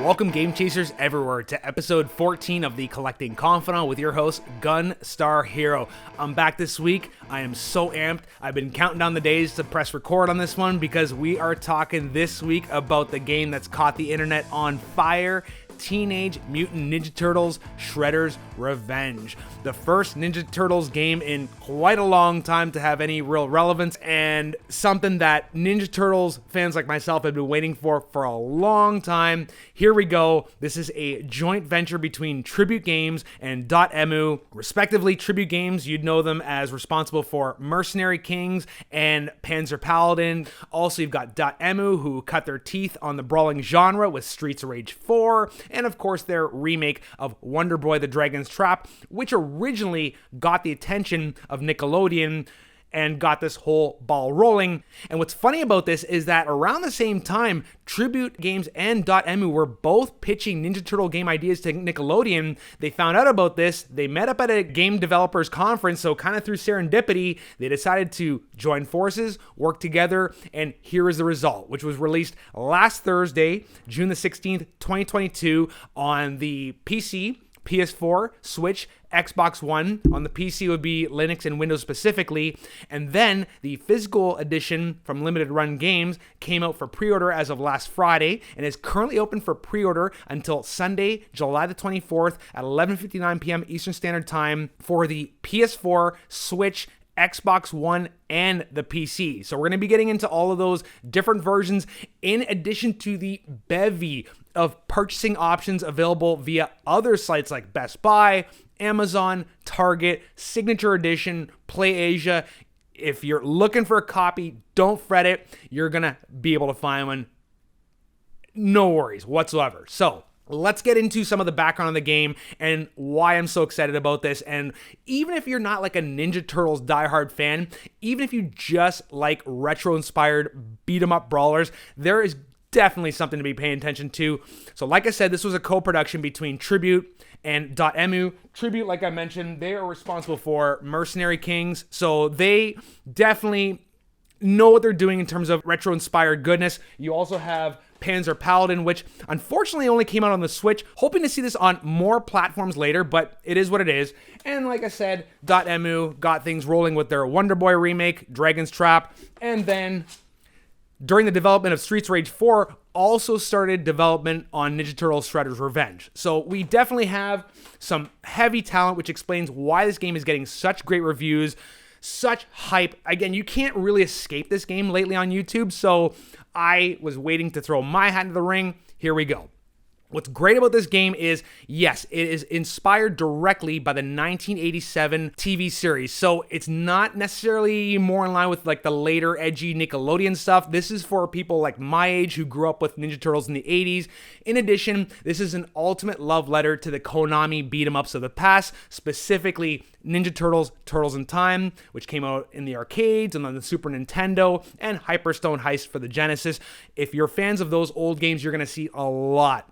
Welcome, Game Chasers everywhere, to episode 14 of the Collecting Confidant with your host, GunstarHero. I'm back this week. I am so amped. I've been counting down the days to press record on this one because we are talking this week about the game that's caught the internet on fire: Teenage Mutant Ninja Turtles Shredder's Revenge. The first Ninja Turtles game in quite a long time to have any real relevance, and something that Ninja Turtles fans like myself have been waiting for a long time. Here we go. This is a joint venture between Tribute Games and Dotemu, respectively. Tribute Games, you'd know them as responsible for Mercenary Kings and Panzer Paladin. Also, you've got Dotemu, who cut their teeth on the brawling genre with Streets of Rage 4, and of course their remake of Wonder Boy the Dragon's Trap, which originally got the attention of Nickelodeon and got this whole ball rolling. And what's funny about this is that around the same time, Tribute Games and Dotemu were both pitching Ninja Turtle game ideas to Nickelodeon. They found out about this, they met up at a game developers conference, so kind of through serendipity, they decided to join forces, work together, and here is the result, which was released last Thursday, June the 16th, 2022, on the PC, PS4, Switch, Xbox One. On the PC would be Linux and Windows specifically. And then the physical edition from Limited Run Games came out for pre-order as of last Friday and is currently open for pre-order until Sunday, July the 24th at 11:59 p.m. Eastern Standard Time for the PS4, Switch, Xbox One, and the PC. So we're going to be getting into all of those different versions in addition to the bevy of purchasing options available via other sites like Best Buy, Amazon, Target, Signature Edition, PlayAsia. If you're looking for a copy, don't fret it. You're going to be able to find one. No worries whatsoever. So let's get into some of the background of the game and why I'm so excited about this. And even if you're not like a Ninja Turtles diehard fan, even if you just like retro-inspired beat-em-up brawlers, there is definitely something to be paying attention to. So like I said, this was a co-production between Tribute and Dotemu. Tribute, like I mentioned, they are responsible for Mercenary Kings, so they definitely know what they're doing in terms of retro-inspired goodness. You also have Panzer Paladin, which unfortunately only came out on the Switch. Hoping to see this on more platforms later, but it is what it is. And like I said, Dotemu got things rolling with their Wonder Boy remake, Dragon's Trap, and then during the development of Streets of Rage 4, also started development on Ninja Turtles Shredder's Revenge. So we definitely have some heavy talent, which explains why this game is getting such great reviews, such hype. Again, you can't really escape this game lately on YouTube, so I was waiting to throw my hat into the ring. Here we go. What's great about this game is, yes, it is inspired directly by the 1987 TV series. So it's not necessarily more in line with like the later edgy Nickelodeon stuff. This is for people like my age who grew up with Ninja Turtles in the 80s. In addition, this is an ultimate love letter to the Konami beat-em-ups of the past, specifically Ninja Turtles, Turtles in Time, which came out in the arcades and on the Super Nintendo, and Hyperstone Heist for the Genesis. If you're fans of those old games, you're going to see a lot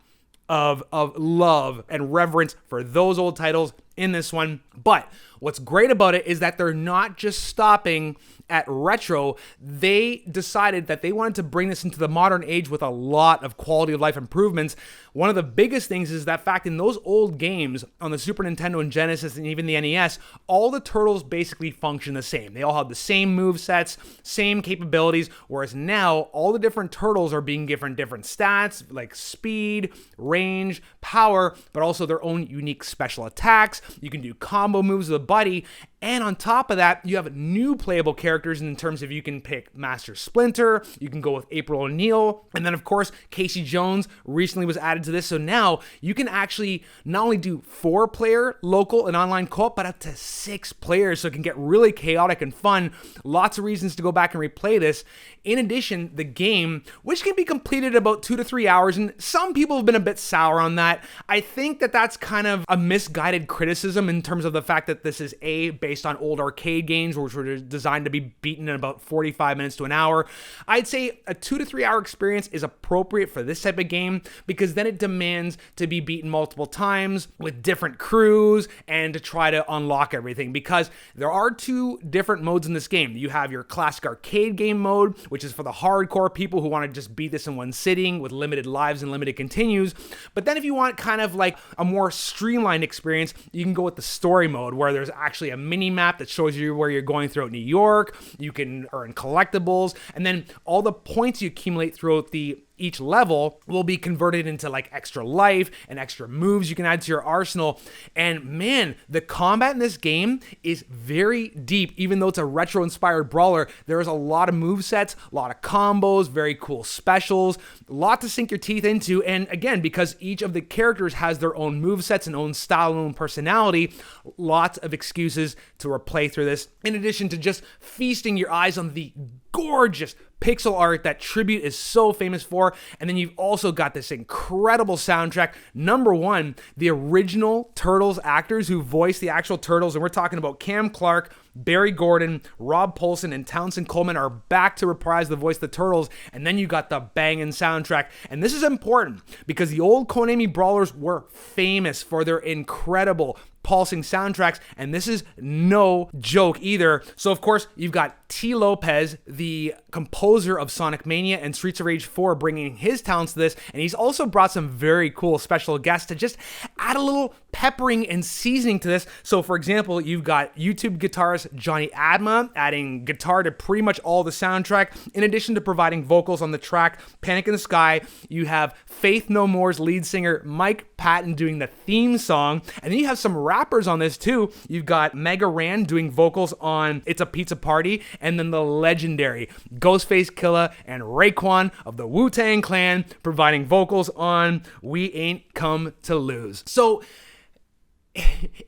of love and reverence for those old titles in this one. But what's great about it is that they're not just stopping at retro. They decided that they wanted to bring this into the modern age with a lot of quality of life improvements. One of the biggest things is that fact in those old games on the Super Nintendo and Genesis and even the NES, all the turtles basically function the same. They all have the same movesets, same capabilities, whereas now all the different turtles are being given different stats like speed, range, power, but also their own unique special attacks. You can do combo moves with a buddy, and on top of that, you have new playable characters in terms of you can pick Master Splinter, you can go with April O'Neil, and then of course, Casey Jones recently was added to this, so now you can actually not only do 4-player local and online co-op, but up to 6 players, so it can get really chaotic and fun. Lots of reasons to go back and replay this. In addition, the game, which can be completed in about 2 to 3 hours, and some people have been a bit sour on that. I think that that's kind of a misguided criticism in terms of the fact that this is A, based based on old arcade games, which were designed to be beaten in about 45 minutes to an hour. I'd say a 2 to 3 hour experience is appropriate for this type of game, because then it demands to be beaten multiple times with different crews and to try to unlock everything, because there are 2 different modes in this game. You have your classic arcade game mode, which is for the hardcore people who want to just beat this in one sitting with limited lives and limited continues. But then if you want kind of like a more streamlined experience, you can go with the story mode, where there's actually a mini map that shows you where you're going throughout New York. You can earn collectibles, and then all the points you accumulate throughout each level will be converted into like extra life and extra moves you can add to your arsenal. And man, the combat in this game is very deep. Even though it's a retro inspired brawler, there is a lot of movesets, a lot of combos, very cool specials, a lot to sink your teeth into. And again, because each of the characters has their own movesets and own style and own personality, lots of excuses to replay through this, in addition to just feasting your eyes on the gorgeous pixel art that Tribute is so famous for. And then you've also got this incredible soundtrack. Number one, the original Turtles actors who voiced the actual Turtles, and we're talking about Cam Clark, Barry Gordon, Rob Paulson, and Townsend Coleman are back to reprise the voice of the Turtles. And then you got the banging soundtrack. And this is important because the old Konami brawlers were famous for their incredible pulsing soundtracks, and this is no joke either. So of course, you've got T. Lopez, the composer of Sonic Mania and Streets of Rage 4, bringing his talents to this, and he's also brought some very cool special guests to just add a little peppering and seasoning to this. So for example, you've got YouTube guitarist Johnny Adma adding guitar to pretty much all the soundtrack, in addition to providing vocals on the track Panic in the Sky. You have Faith No More's lead singer Mike Patton doing the theme song, and then you have some rappers on this too. You've got Mega Ran doing vocals on It's a Pizza Party, and then the legendary Ghostface Killah and Raekwon of the Wu-Tang Clan providing vocals on We Ain't Come to Lose. So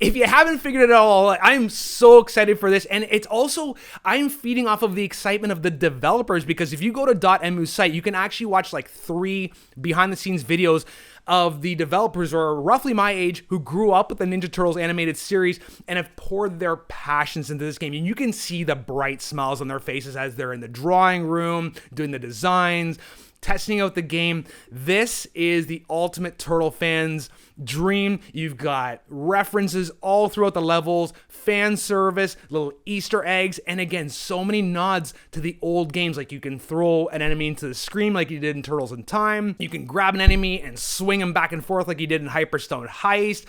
if you haven't figured it all out, I'm so excited for this. And it's also, I'm feeding off of the excitement of the developers, because if you go to Dotemu's site, you can actually watch like 3 behind the scenes videos of the developers, who are roughly my age, who grew up with the Ninja Turtles animated series and have poured their passions into this game. And you can see the bright smiles on their faces as they're in the drawing room, doing the designs, testing out the game. This is the ultimate Turtle fans' dream. You've got references all throughout the levels, fan service, little Easter eggs, and again, so many nods to the old games. Like you can throw an enemy into the screen like you did in Turtles in Time. You can grab an enemy and swing him back and forth like you did in Hyperstone Heist.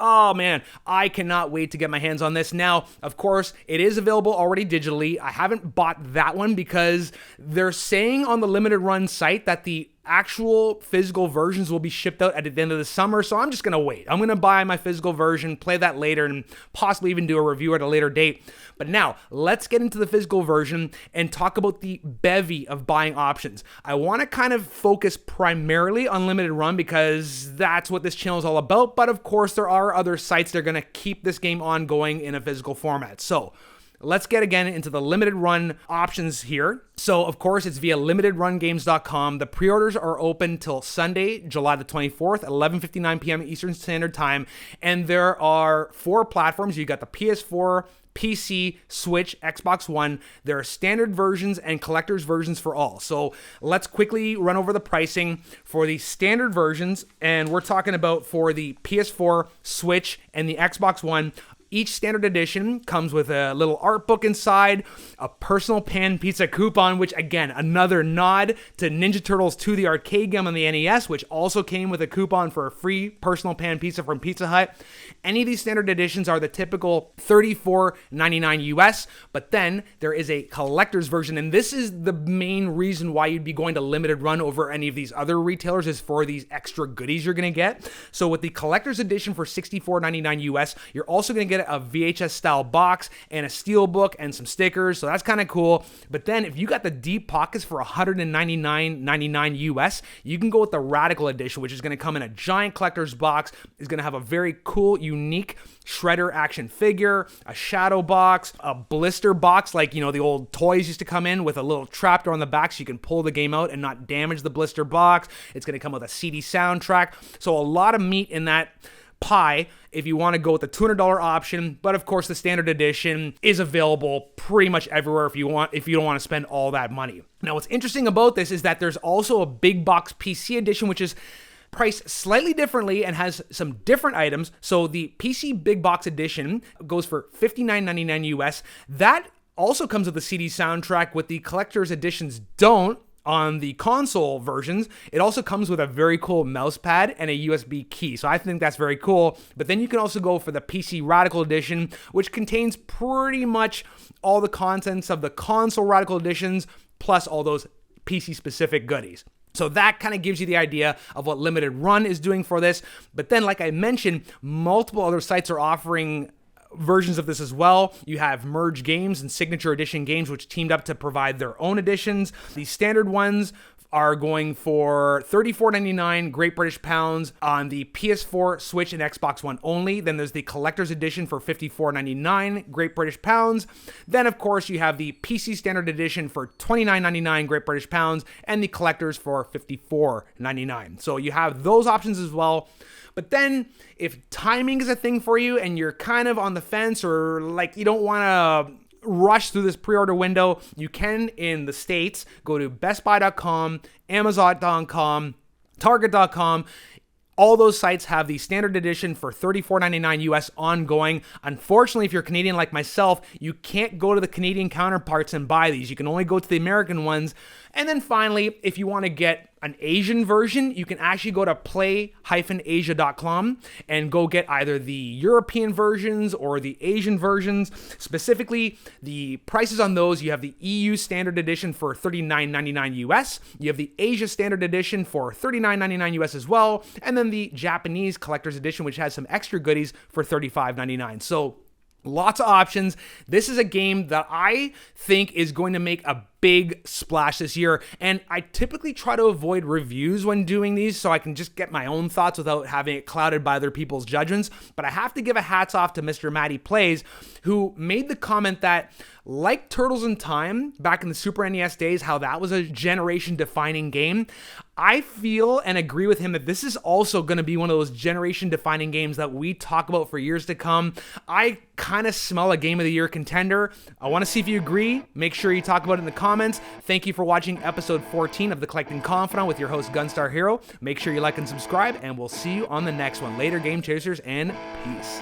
Oh man, I cannot wait to get my hands on this. Now, of course, it is available already digitally. I haven't bought that one because they're saying on the limited run site that the actual physical versions will be shipped out at the end of the summer, so I'm just gonna wait. I'm gonna buy my physical version, play that later, and possibly even do a review at a later date. But now, let's get into the physical version and talk about the bevy of buying options. I want to kind of focus primarily on limited run because that's what this channel is all about, but of course there are other sites that are gonna keep this game ongoing in a physical format. So let's get again into the limited run options here. So, of course, it's via limitedrungames.com. The pre-orders are open till Sunday, July the 24th at 11:59 p.m. Eastern Standard Time. And there are 4 platforms. You got the PS4, PC, Switch, Xbox One. There are standard versions and collector's versions for all. So let's quickly run over the pricing for the standard versions. And we're talking about for the PS4, Switch, and the Xbox One. Each standard edition comes with a little art book inside, a personal pan pizza coupon, which again, another nod to Ninja Turtles 2, the arcade game on the NES, which also came with a coupon for a free personal pan pizza from Pizza Hut. Any of these standard editions are the typical $34.99 US, but then there is a collector's version, and this is the main reason why you'd be going to limited run over any of these other retailers, is for these extra goodies you're gonna get. So with the collector's edition for $64.99 US, you're also gonna get a VHS style box and a steel book and some stickers, so that's kind of cool. But then if you got the deep pockets for $199.99 US, you can go with the Radical edition, which is going to come in a giant collector's box. Is going to have a very cool, unique Shredder action figure, a shadow box, a blister box like, you know, the old toys used to come in, with a little trapdoor on the back so you can pull the game out and not damage the blister box. It's going to come with a CD soundtrack. So a lot of meat in that Pi if you want to go with the $200 option, but of course the standard edition is available pretty much everywhere if you don't want to spend all that money. Now what's interesting about this is that there's also a big box PC edition, which is priced slightly differently and has some different items. So the PC big box edition goes for $59.99 US. That also comes with the CD soundtrack, with the collector's editions don't. On the console versions, it also comes with a very cool mouse pad and a USB key. So I think that's very cool. But then you can also go for the PC Radical Edition, which contains pretty much all the contents of the console Radical Editions, plus all those PC specific goodies. So that kind of gives you the idea of what Limited Run is doing for this. But then, like I mentioned, multiple other sites are offering versions of this as well. You have Merge Games and Signature Edition Games, which teamed up to provide their own editions. The standard ones are going for $34.99 Great British Pounds on the PS4, Switch, and Xbox One only. Then there's the Collector's Edition for $54.99 Great British Pounds. Then, of course, you have the PC Standard Edition for $29.99 Great British Pounds, and the Collector's for $54.99. So you have those options as well. But then, if timing is a thing for you and you're kind of on the fence, or like you don't want to rush through this pre-order window, you can, in the States, go to bestbuy.com, amazon.com, target.com. All those sites have the standard edition for $34.99 US ongoing. Unfortunately, if you're Canadian like myself, you can't go to the Canadian counterparts and buy these. You can only go to the American ones. And then finally, if you want to get an Asian version, you can actually go to play-asia.com and go get either the European versions or the Asian versions. Specifically, the prices on those, you have the EU Standard Edition for $39.99 US. You have the Asia Standard Edition for $39.99 US as well. And then the Japanese Collector's Edition, which has some extra goodies, for $35.99. So lots of options. This is a game that I think is going to make a big splash this year, and I typically try to avoid reviews when doing these so I can just get my own thoughts without having it clouded by other people's judgments. But I have to give a hats off to Mr. Matty Plays, who made the comment that, like Turtles in Time back in the Super NES days, how that was a generation defining game, I feel and agree with him that this is also going to be one of those generation defining games that we talk about for years to come. I kind of smell a Game of the Year contender. I want to see if you agree. Make sure you talk about it in the comments. Thank you for watching episode 14 of The Collecting Confidant with your host GunstarHero. Make sure you like and subscribe, and we'll see you on the next one. Later, Game Chasers, and peace.